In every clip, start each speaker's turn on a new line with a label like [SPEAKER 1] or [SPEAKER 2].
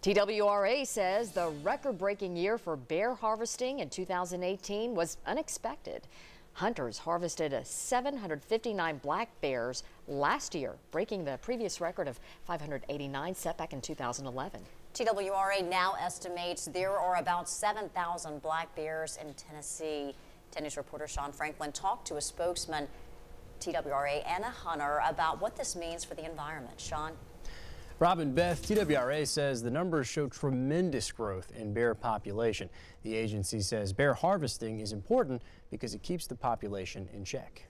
[SPEAKER 1] TWRA says the record-breaking year for bear harvesting in 2018 was unexpected. Hunters harvested 759 black bears last year, breaking the previous record of 589 set back in 2011.
[SPEAKER 2] TWRA now estimates there are about 7,000 black bears in Tennessee. 10 News reporter Sean Franklin talked to a spokesman, TWRA, and a hunter about what this means for the environment. Sean?
[SPEAKER 3] Robin Beth, TWRA says the numbers show tremendous growth in bear population. The agency says bear harvesting is important because it keeps the population in check.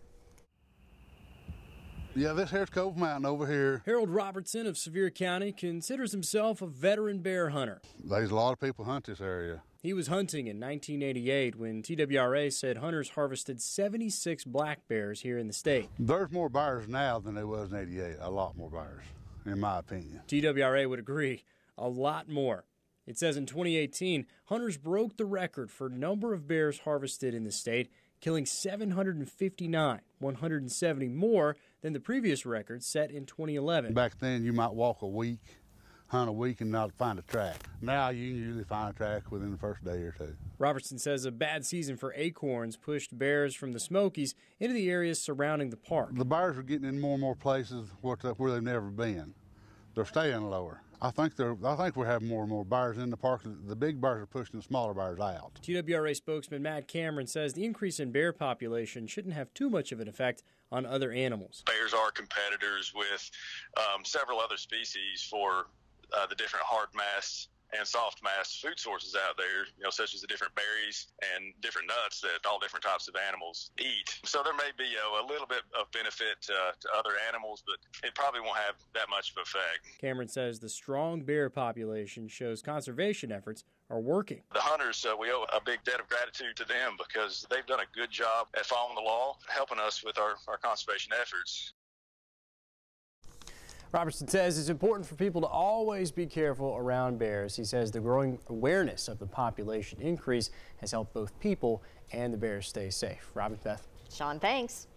[SPEAKER 4] Yeah, this here's Cove Mountain over here.
[SPEAKER 3] Harold Robertson of Sevier County considers himself a veteran bear hunter.
[SPEAKER 4] There's a lot of people hunt this area.
[SPEAKER 3] He was hunting in 1988 when TWRA said hunters harvested 76 black bears here in the state.
[SPEAKER 4] There's more bears now than there was in '88, a lot more bears, in my opinion.
[SPEAKER 3] TWRA would agree, a lot more. It says in 2018, hunters broke the record for number of bears harvested in the state, killing 759, 170 more than the previous record set in 2011.
[SPEAKER 4] Back then, you might walk a week, hunt a week, and not find a track. Now you can usually find a track within the first day or two.
[SPEAKER 3] Robertson says a bad season for acorns pushed bears from the Smokies into the areas surrounding the park.
[SPEAKER 4] The bears are getting in more and more places where they've never been. They're staying lower. I think we're having more and more bears in the park. The big bears are pushing the smaller bears out.
[SPEAKER 3] TWRA spokesman Matt Cameron says the increase in bear population shouldn't have too much of an effect on other animals.
[SPEAKER 5] Bears are competitors with several other species for the different hard mass and soft mass food sources out there, such as the different berries and different nuts that all different types of animals eat. So there may be a little bit of benefit to other animals, but it probably won't have that much of an effect.
[SPEAKER 3] Cameron says the strong bear population shows conservation efforts are working.
[SPEAKER 5] The hunters, we owe a big debt of gratitude to them because they've done a good job at following the law, helping us with our conservation efforts.
[SPEAKER 3] Robertson says it's important for people to always be careful around bears. He says the growing awareness of the population increase has helped both people and the bears stay safe. Robin Beth.
[SPEAKER 1] Sean, thanks.